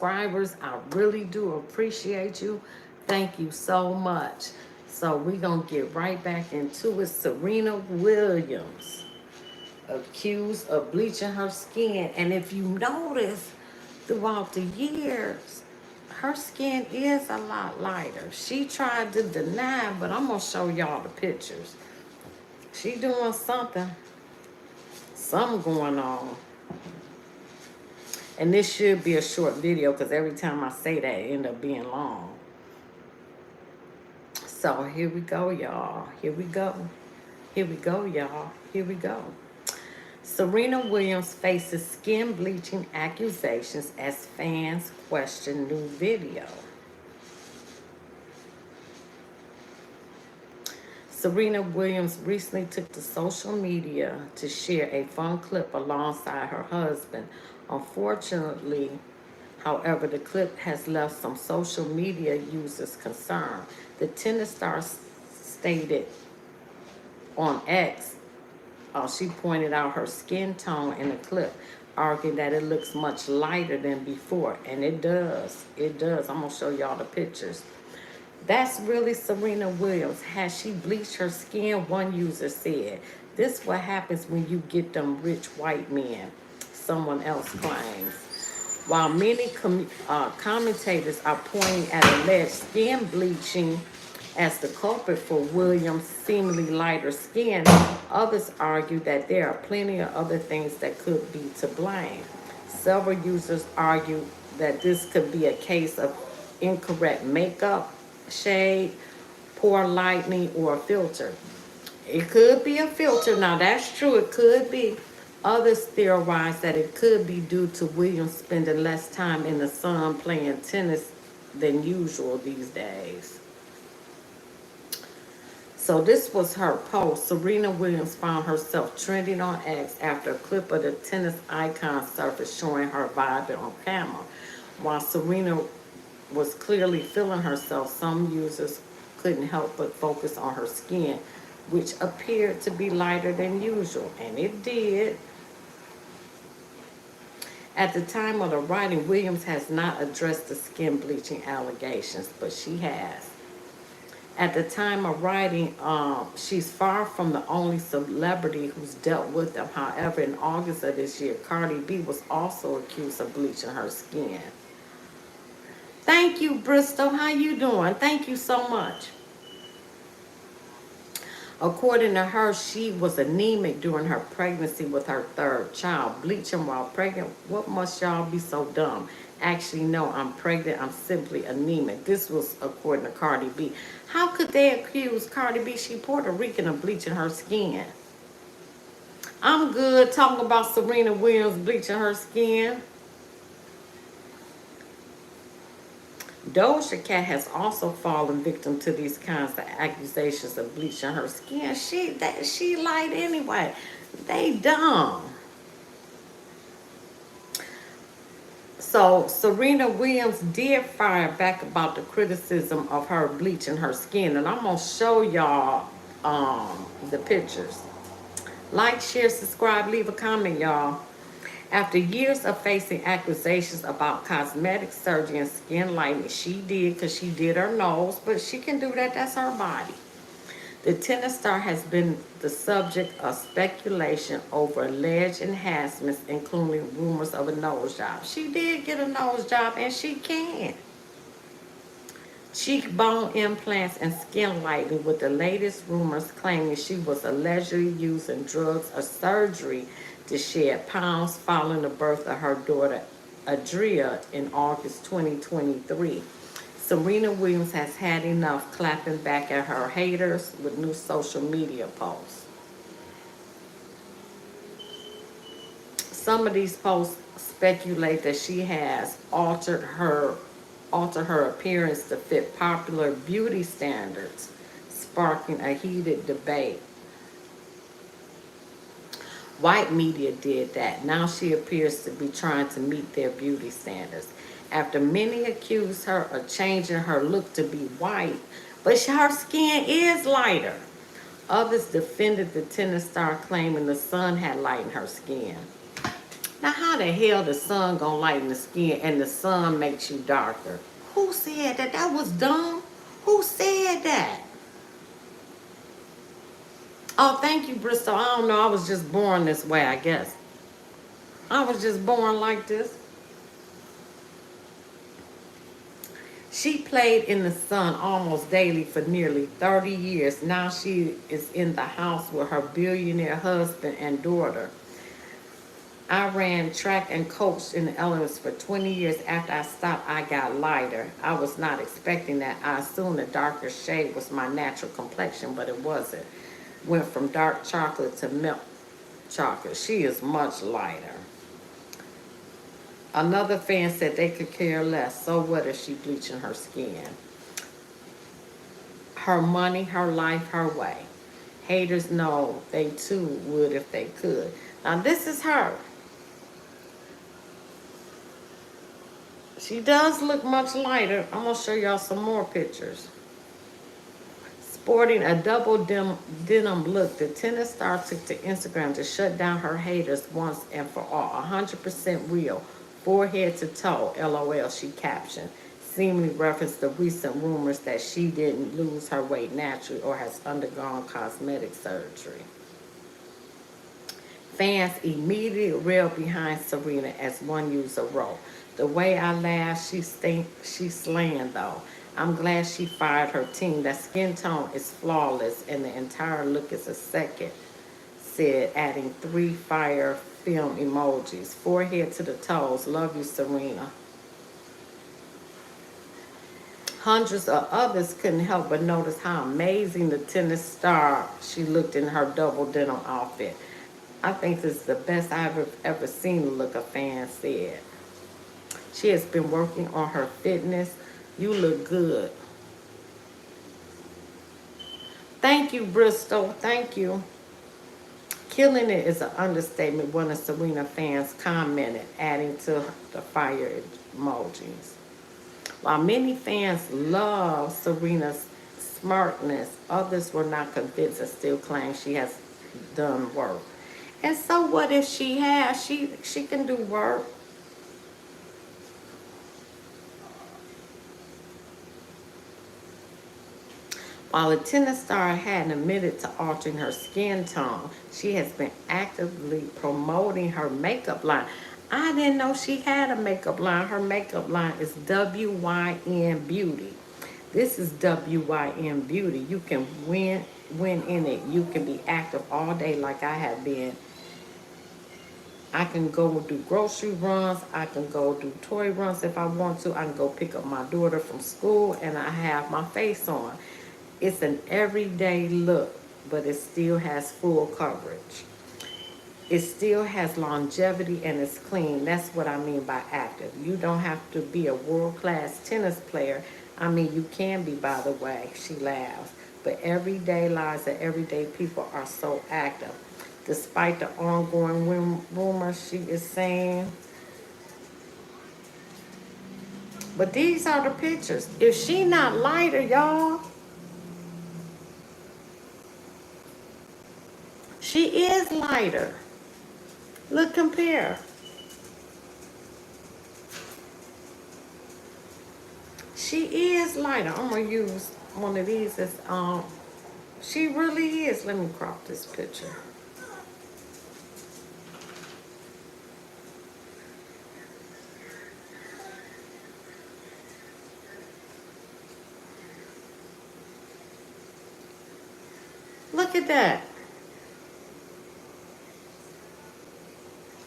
subscribers. I really do appreciate you. Thank you so much. So we're going to get right back into it. Serena Williams accused of bleaching her skin. And if you notice, throughout the years, her skin is a lot lighter. She tried to deny, but I'm going to show y'all the pictures. She doing something going on. And this should be a short video because every time I say that, it end up being long. So here we go, y'all. Here we go. Here we go, y'all. Here we go. Serena Williams faces skin bleaching accusations as fans question new video. Serena Williams recently took to social media to share a fun clip alongside her husband. Unfortunately, however, the clip has left some social media users concerned. The tennis star stated on X, she pointed out her skin tone in the clip, arguing that it looks much lighter than before. And it does. It does. I'm going to show y'all the pictures. That's really Serena Williams. Has she bleached her skin? One user said. This is what happens when you get them rich white men, someone else claims. While many commentators are pointing at alleged skin bleaching as the culprit for Williams' seemingly lighter skin, others argue that there are plenty of other things that could be to blame. Several users argue that this could be a case of incorrect makeup, shade, poor lighting, or a filter. It could be a filter. Now, that's true. It could be. Others theorize that it could be due to Williams spending less time in the sun playing tennis than usual these days. So this was her post. Serena Williams found herself trending on X after a clip of the tennis icon surfaced showing her vibing on camera. While Serena was clearly feeling herself, some users couldn't help but focus on her skin, which appeared to be lighter than usual, and it did. At the time of the writing, Williams has not addressed the skin bleaching allegations, but she has. At the time of writing, she's far from the only celebrity who's dealt with them. However, in August of this year, Cardi B was also accused of bleaching her skin. Thank you, Bristol. How you doing? Thank you so much. According to her, she was anemic during her pregnancy with her third child. Bleaching while pregnant? What must y'all be so dumb? Actually, no, I'm pregnant. I'm simply anemic. This was according to Cardi B. How could they accuse Cardi B? She Puerto Rican of bleaching her skin. I'm good talking about Serena Williams bleaching her skin. Doja Cat has also fallen victim to these kinds of accusations of bleaching her skin. She light anyway. They dumb. So Serena Williams did fire back about the criticism of her bleaching her skin, and I'm gonna show y'all the pictures. Like, share, subscribe, leave a comment, y'all. After years of facing accusations about cosmetic surgery and skin lightening, she did, because she did her nose, but she can do that, that's her body. The tennis star has been the subject of speculation over alleged enhancements, including rumors of a nose job. She did get a nose job, and she can. Cheekbone implants and skin lightening, with the latest rumors claiming she was allegedly using drugs or surgery to shed pounds following the birth of her daughter, Adria, in August 2023. Serena Williams has had enough clapping back at her haters with new social media posts. Some of these posts speculate that she has altered her appearance to fit popular beauty standards, sparking a heated debate. White media did that. Now she appears to be trying to meet their beauty standards. After many accused her of changing her look to be white, but her skin is lighter. Others defended the tennis star, claiming the sun had lightened her skin. Now, how the hell the sun gonna lighten the skin and the sun makes you darker? Who said that? That was dumb. Who said that? Oh, thank you, Bristol. I don't know. I was just born this way, I guess. I was just born like this. She played in the sun almost daily for nearly 30 years. Now she is in the house with her billionaire husband and daughter. I ran track and coached in the elements for 20 years. After I stopped, I got lighter. I was not expecting that. I assumed a darker shade was my natural complexion, but it wasn't. Went from dark chocolate to milk chocolate. She is much lighter. Another fan said they could care less. So what if she bleaching her skin? Her money, her life, her way. Haters know they too would if they could. Now this is her. She does look much lighter. I'm going to show y'all some more pictures. Sporting a double denim look, the tennis star took to Instagram to shut down her haters once and for all. 100% real, forehead to toe, LOL, she captioned. Seemingly referenced the recent rumors that she didn't lose her weight naturally or has undergone cosmetic surgery. Fans immediately railed behind Serena as one user wrote, "The way I laugh, she's slaying though. I'm glad she fired her team. That skin tone is flawless and the entire look is a second," said, adding 3 fire film emojis. Forehead to the toes. Love you, Serena. Hundreds of others couldn't help but notice how amazing the tennis star she looked in her double denim outfit. I think this is the best I've ever seen, look, a fan said. She has been working on her fitness. You look good. Thank you, Bristol. Thank you. Killing it is an understatement, one of Serena fans commented, adding to the fire emojis. While many fans love Serena's smartness, others were not convinced and still claim she has done work. And so what if she has? She can do work. While the tennis star hadn't admitted to altering her skin tone, she has been actively promoting her makeup line. I didn't know she had a makeup line. Her makeup line is WYN Beauty. This is WYN Beauty. You can win in it. You can be active all day like I have been. I can go do grocery runs. I can go do toy runs if I want to. I can go pick up my daughter from school and I have my face on. It's an everyday look, but it still has full coverage. It still has longevity and it's clean. That's what I mean by active. You don't have to be a world-class tennis player. I mean, you can be, by the way, she laughs. But everyday lives of everyday people are so active. Despite the ongoing rumors, she is saying. But these are the pictures. If she not lighter, y'all, she is lighter. Look, compare. She is lighter. I'm gonna use one of these as she really is. Let me crop this picture. Look at that.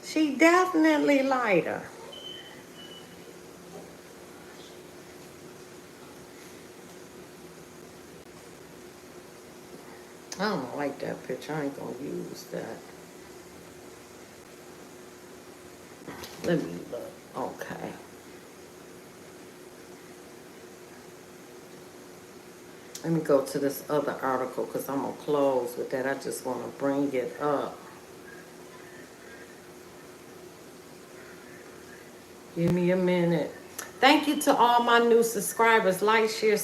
She definitely lighter. I don't like that picture. I ain't gonna use that. Let me look. Okay. Let me go to this other article because I'm gonna close with that. I just want to bring it up. Give me a minute. Thank you to all my new subscribers. Like, share,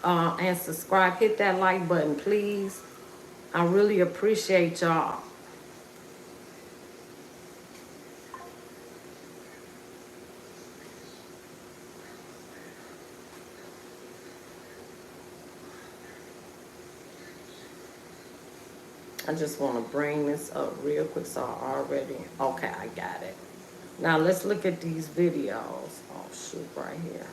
and subscribe. Hit that like button, please. I really appreciate y'all. I just want to bring this up real quick so I already, okay, I got it. Now let's look at these videos. Oh shoot, right here.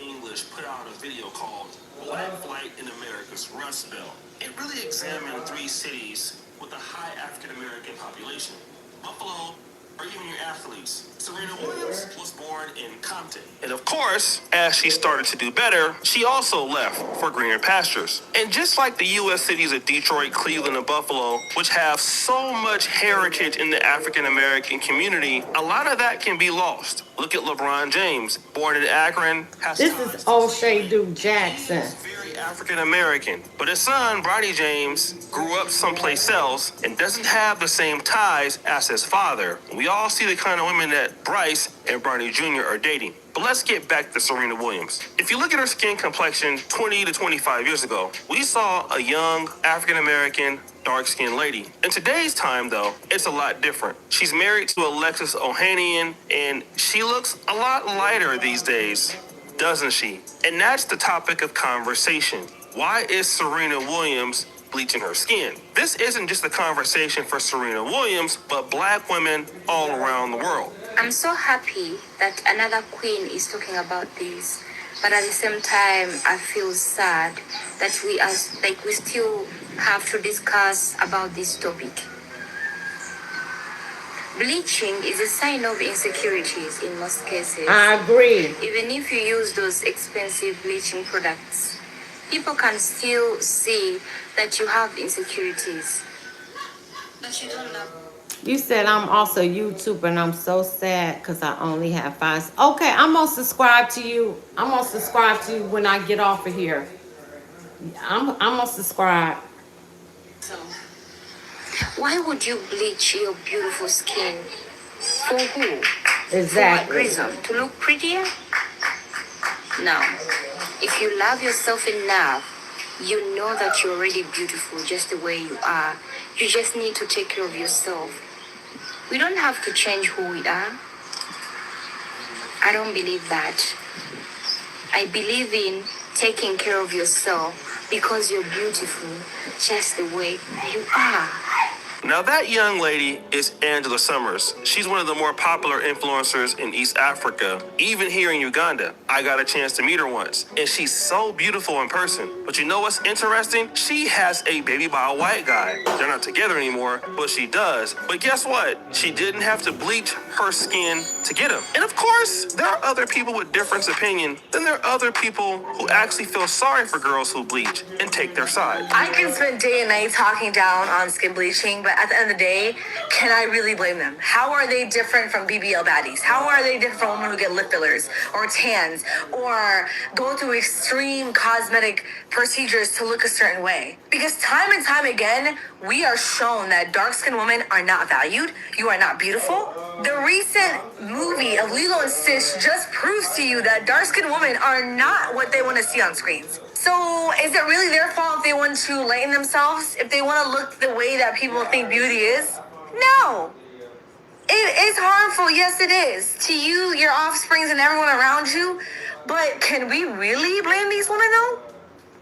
English put out a video called Black Flight in America's Rust Belt. It really examined 3 cities with a high African American population: Buffalo, or even your athletes. Serena Williams was born in Compton. And of course, as she started to do better, she also left for greener pastures. And just like the U.S. cities of Detroit, Cleveland, and Buffalo, which have so much heritage in the African American community, a lot of that can be lost. Look at LeBron James, born in Akron, has This is O'Shea Duke Jackson. very African American, but his son, Bronny James, grew up someplace else and doesn't have the same ties as his father. We all see the kind of women that Bryce and Bronny Jr. are dating. But let's get back to Serena Williams. If you look at her skin complexion 20 to 25 years ago, we saw a young African American dark-skinned lady. In today's time, though, it's a lot different. She's married to Alexis Ohanian, and she looks a lot lighter these days, doesn't she? And that's the topic of conversation. Why is Serena Williams bleaching her skin? This isn't just a conversation for Serena Williams, but black women all around the world. I'm so happy that another queen is talking about this, but at the same time, I feel sad that we still have to discuss about this topic. Bleaching is a sign of insecurities in most cases. I agree. Even if you use those expensive bleaching products, people can still see that you have insecurities. But you don't love. You said I'm also YouTuber and I'm so sad because I only have 5. Okay, I'm gonna subscribe to you. I'm gonna subscribe to you when I get off of here. I'm gonna subscribe. So, why would you bleach your beautiful skin? For who? Exactly. For what reason? To look prettier? No. If you love yourself enough, you know that you're already beautiful just the way you are. You just need to take care of yourself. We don't have to change who we are. I don't believe that. I believe in taking care of yourself because you're beautiful just the way you are. Now that young lady is Angela Summers. She's one of the more popular influencers in East Africa, even here in Uganda. I got a chance to meet her once, and she's so beautiful in person. But you know what's interesting? She has a baby by a white guy. They're not together anymore, but she does. But guess what? She didn't have to bleach her skin to get him. And of course, there are other people with different opinion. Then there are other people who actually feel sorry for girls who bleach and take their side. I can spend day and night talking down on skin bleaching, but at the end of the day, can I really blame them? How are they different from BBL baddies? How are they different from women who get lip fillers or tans or go through extreme cosmetic procedures to look a certain way? Because time and time again, we are shown that dark-skinned women are not valued. You are not beautiful. The recent movie of Lilo and Stitch just proves to you that dark-skinned women are not what they want to see on screens. So is it really their fault if they want to lighten themselves? If they want to look the way that people think beauty is? No. It is harmful. Yes, it is. To you, your offsprings, and everyone around you. But can we really blame these women, though?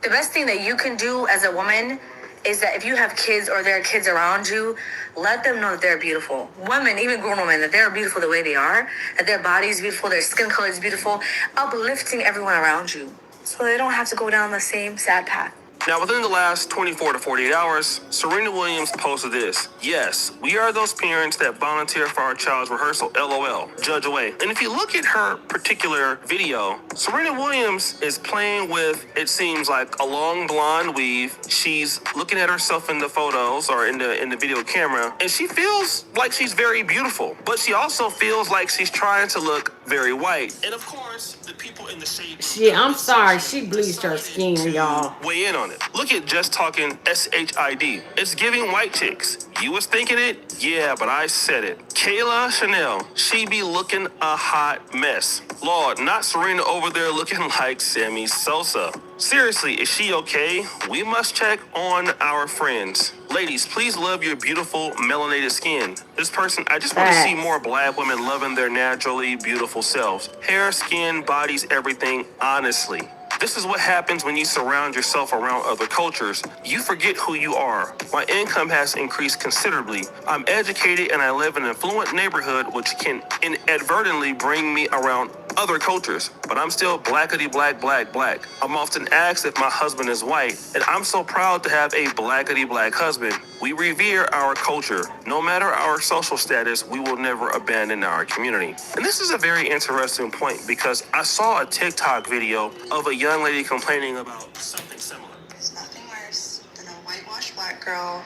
The best thing that you can do as a woman is that if you have kids or there are kids around you, let them know that they're beautiful. Women, even grown women, that they're beautiful the way they are, that their body is beautiful, their skin color is beautiful, uplifting everyone around you so they don't have to go down the same sad path. Now, within the last 24 to 48 hours, Serena Williams posted this. Yes, we are those parents that volunteer for our child's rehearsal, LOL, judge away. And if you look at her particular video, Serena Williams is playing with, it seems like, a long blonde weave. She's looking at herself in the photos or in the video camera, and she feels like she's very beautiful, but she also feels like she's trying to look very white. And of course, the people in the shade... I'm sorry, she bleached her skin, y'all. Weigh in on it. Look at Just Talking SHID. It's giving white chicks. You was thinking it? Yeah, but I said it. Kayla Chanel. She be looking a hot mess. Lord, not Serena over there looking like Sammy Sosa. Seriously, is she okay? We must check on our friends. Ladies, please love your beautiful melanated skin. This person, I just want to see more black women loving their naturally beautiful selves. Hair, skin, bodies, everything, honestly. This is what happens when you surround yourself around other cultures. You forget who you are. My income has increased considerably. I'm educated and I live in an affluent neighborhood, which can inadvertently bring me around other cultures, but I'm still blackety black, black, black. I'm often asked if my husband is white, and I'm so proud to have a blackety black husband. We revere our culture. No matter our social status, we will never abandon our community. And this is a very interesting point because I saw a TikTok video of a young lady complaining about something similar. There's nothing worse than a whitewashed black girl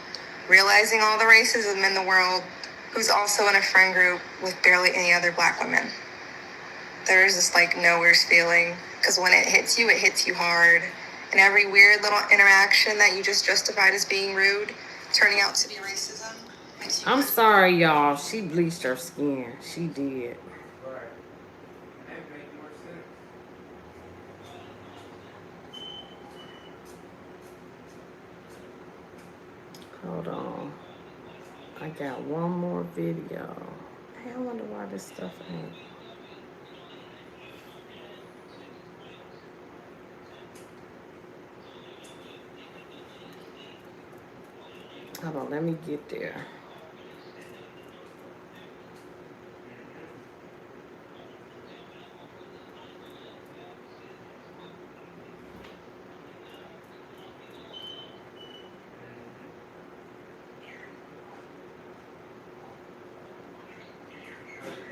realizing all the racism in the world who's also in a friend group with barely any other black women. There's this like no worse feeling because when it hits you hard. And every weird little interaction that you just justified as being rude, turning out to be racism, makes you. I'm sorry, y'all. She bleached her skin. She did. Hold on. I got one more video. Hey, I wonder why this stuff ain't. Hold on, let me get there.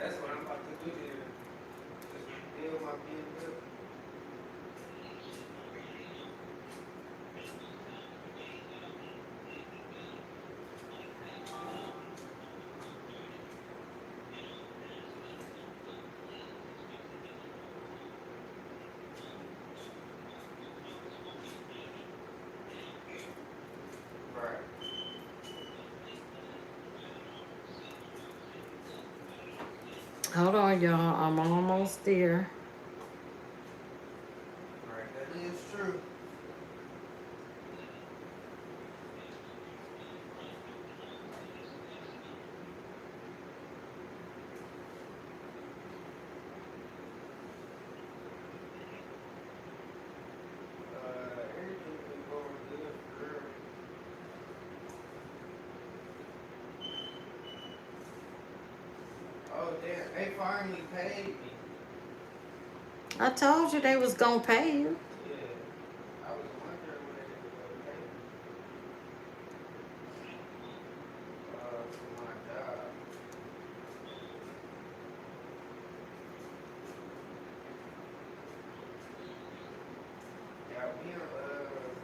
That's what I'm about to do here. Just deal my being. Right. Hold on, y'all. I'm almost there. Right. That is true. Everything been going good for real. Oh damn, they finally paid me. I told you they was gonna pay you. Yeah. I was wondering when they were gonna pay me. For my job. Yeah,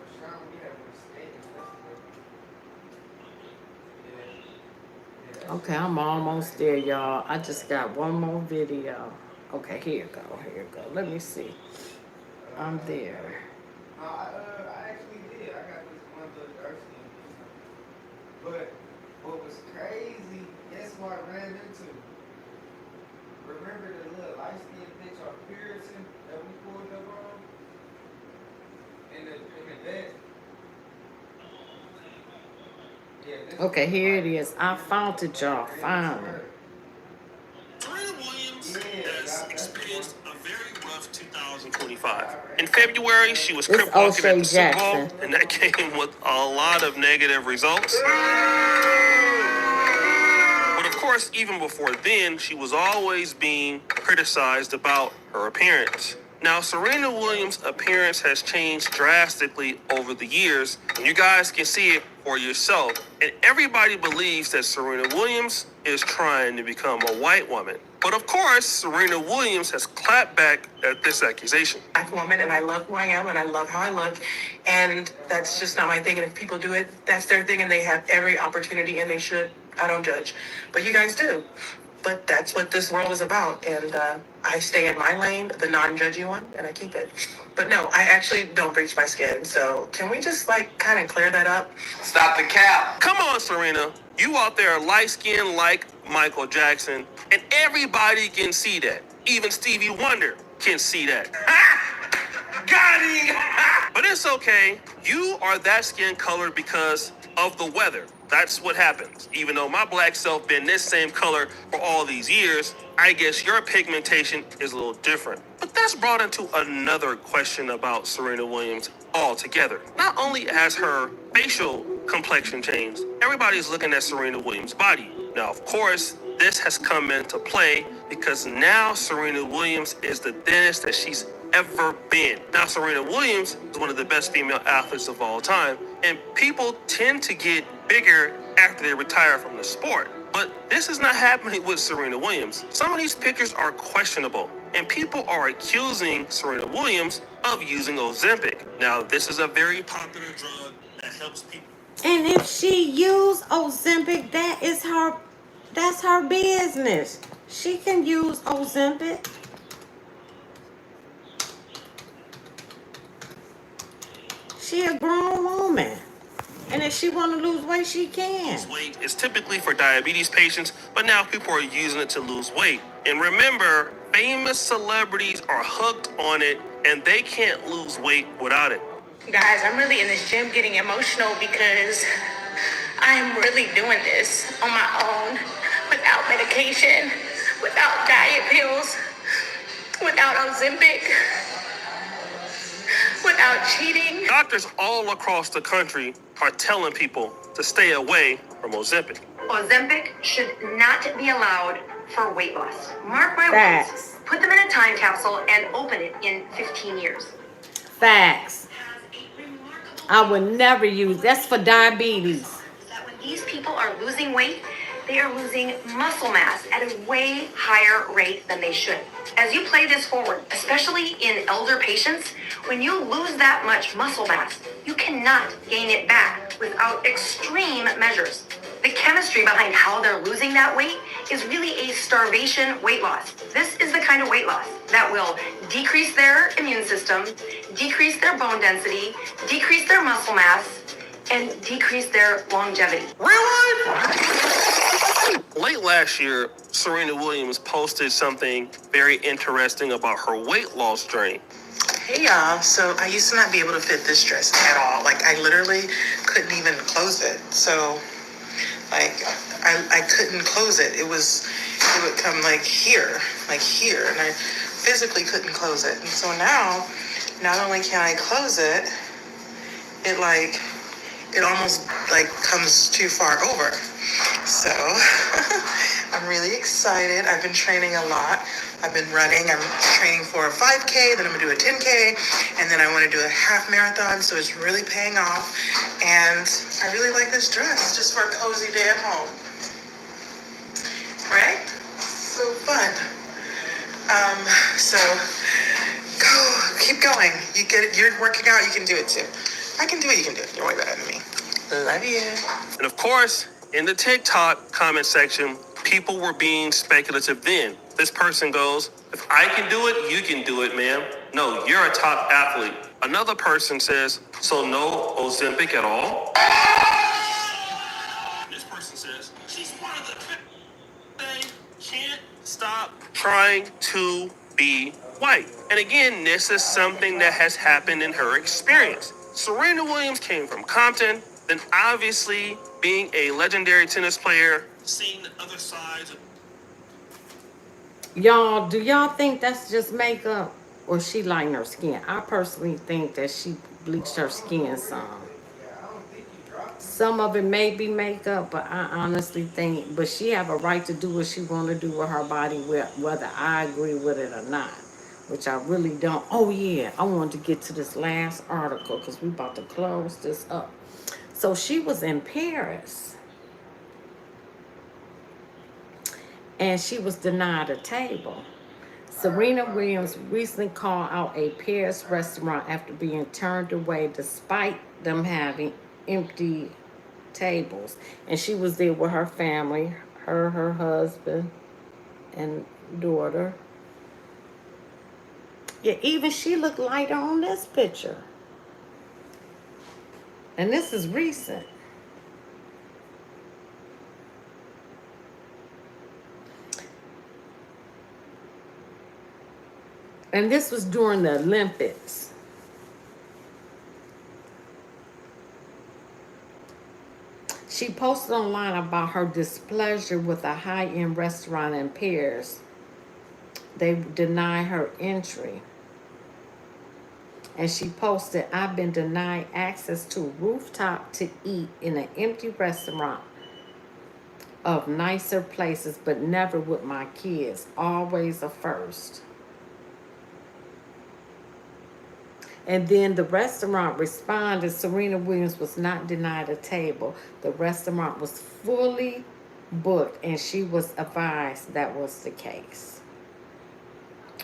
Rashawn, we had a mistake yesterday. Yeah. Okay, I'm almost there, y'all. I just got one more video. Okay, here you go. Here you go. Let me see. I'm there. No, I actually did. I got this one little dark skin. But what was crazy, guess what I ran into? Remember the little light skinned bitch off Pearson that we pulled up on? In the bed? Yeah, this Okay, was here like- it is. I found it, y'all. Finally. Serena Williams Yeah, has that's experienced a very rough 2025. In February, she was This crip walking at O'Shea the Super Bowl, Jackson. and that came with a lot of negative results. But of course, even before then, she was always being criticized about her appearance. Now, Serena Williams' appearance has changed drastically over the years, and you guys can see it for yourself. And everybody believes that Serena Williams is trying to become a white woman. But of course, Serena Williams has clapped back at this accusation. Black woman, and I love who I am, and I love how I look, and that's just not my thing. And if people do it, that's their thing, and they have every opportunity, and they should. I don't judge, but you guys do. But that's what this world is about, and I stay in my lane, the non-judgy one, and I keep it. But no, I actually don't bleach my skin. So can we just like kind of clear that up? Stop the cap. Come on, Serena. You out there light skinned like Michael Jackson, and everybody can see that. Even Stevie Wonder can see that. Got him! But it's okay. You are that skin color because of the weather. That's what happens. Even though my black self been this same color for all these years, I guess your pigmentation is a little different. But that's brought into another question about Serena Williams altogether. Not only has her facial complexion changed, everybody's looking at Serena Williams' body. Now, of course, this has come into play because now Serena Williams is the thinnest that she's ever been. Now, Serena Williams is one of the best female athletes of all time, and people tend to get bigger after they retire from the sport. But this is not happening with Serena Williams. Some of these pictures are questionable, and people are accusing Serena Williams of using Ozempic. Now, this is a very popular drug that helps people. And if she used Ozempic, that's her business. She can use Ozempic. She a grown woman. And if she want to lose weight, she can. Weight is typically for diabetes patients, but now people are using it to lose weight. And remember, famous celebrities are hooked on it, and they can't lose weight without it. Guys, I'm really in this gym getting emotional because I'm really doing this on my own, without medication, without diet pills, without Ozempic, without cheating. Doctors all across the country are telling people to stay away from Ozempic. Ozempic should not be allowed for weight loss. Mark my Facts. words. Put them in a time capsule and open it in 15 years. Facts. I would never use. That's for diabetes. That when these people are losing weight, they are losing muscle mass at a way higher rate than they should. As you play this forward, especially in elder patients, when you lose that much muscle mass, you cannot gain it back without extreme measures. The chemistry behind how they're losing that weight is really a starvation weight loss. This is the kind of weight loss that will decrease their immune system, decrease their bone density, decrease their muscle mass, and decrease their longevity. Late last year, Serena Williams posted something very interesting about her weight loss journey. Hey y'all, so I used to not be able to fit this dress at all. Like I literally couldn't even close it. So like I couldn't close it. It would come like here, and I physically couldn't close it. And so now, not only can I close it, it almost like comes too far over. So I'm really excited. I've been training a lot. I've been running. I'm training for a 5K, then I'm gonna do a 10K, and then I want to do a half marathon. So it's really paying off. And I really like this dress just for a cozy day at home. Right? So fun. So go, keep going. You get it. You're working out. You can do it too. I can do it. You can do it. You're way better than me. Love you. And of course, in the TikTok comment section, people were being speculative then. This person goes, if I can do it, you can do it, ma'am. No, you're a top athlete. Another person says, so no Ozempic at all? This person says, she's one of the they can't stop trying to be white. And again, this is something that has happened in her experience. Serena Williams came from Compton, then obviously being a legendary tennis player, seeing the other sides of Y'all, do y'all think that's just makeup or she lighten her skin? I personally think that she bleached her skin some. Some of it may be makeup, but I honestly think, but she have a right to do what she want to do with her body, whether I agree with it or not, which I really don't. Oh yeah, I wanted to get to this last article because we about to close this up. So she was in Paris. And she was denied a table. Serena Williams recently called out a Paris restaurant after being turned away despite them having empty tables. And she was there with her family, her husband, and daughter. Yeah, even she looked lighter on this picture. And this is recent. And this was during the Olympics. She posted online about her displeasure with a high-end restaurant in Paris. They denied her entry. And she posted, I've been denied access to a rooftop to eat in an empty restaurant of nicer places, but never with my kids. Always a first. And then the restaurant responded, Serena Williams was not denied a table. The restaurant was fully booked, and she was advised that was the case.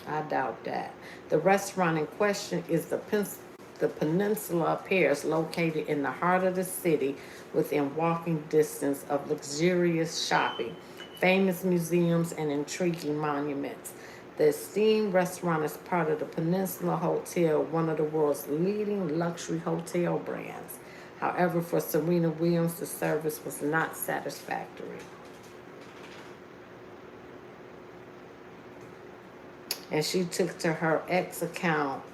I doubt that. The restaurant in question is the Peninsula of Paris, located in the heart of the city, within walking distance of luxurious shopping, famous museums, and intriguing monuments. The esteemed restaurant is part of the Peninsula Hotel, one of the world's leading luxury hotel brands. However, for Serena Williams, the service was not satisfactory. And she took to her X account.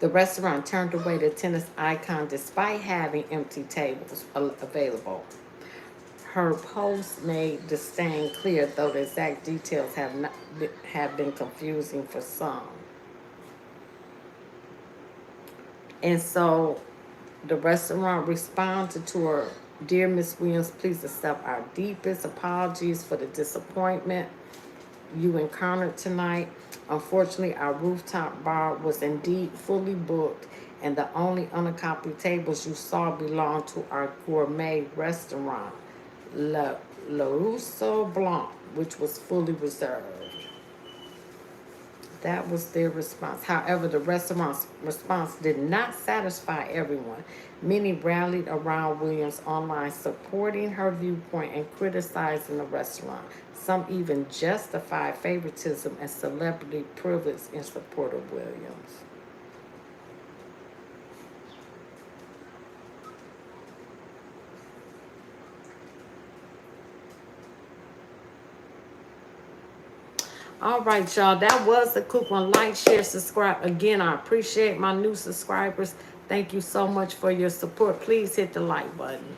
The restaurant turned away the tennis icon despite having empty tables available. Her post made the disdain clear, though the exact details have been confusing for some. And so the restaurant responded to her, Dear Miss Williams, please accept our deepest apologies for the disappointment you encountered tonight. Unfortunately, our rooftop bar was indeed fully booked, and the only unoccupied tables you saw belonged to our gourmet restaurant, Le Russo Blanc, which was fully reserved. That was their response. However, the restaurant's response did not satisfy everyone. Many rallied around Williams online, supporting her viewpoint and criticizing the restaurant. Some even justified favoritism and celebrity privilege in support of Williams. All right, y'all. That was the quick one. Like, share, subscribe. Again, I appreciate my new subscribers. Thank you so much for your support. Please hit the like button.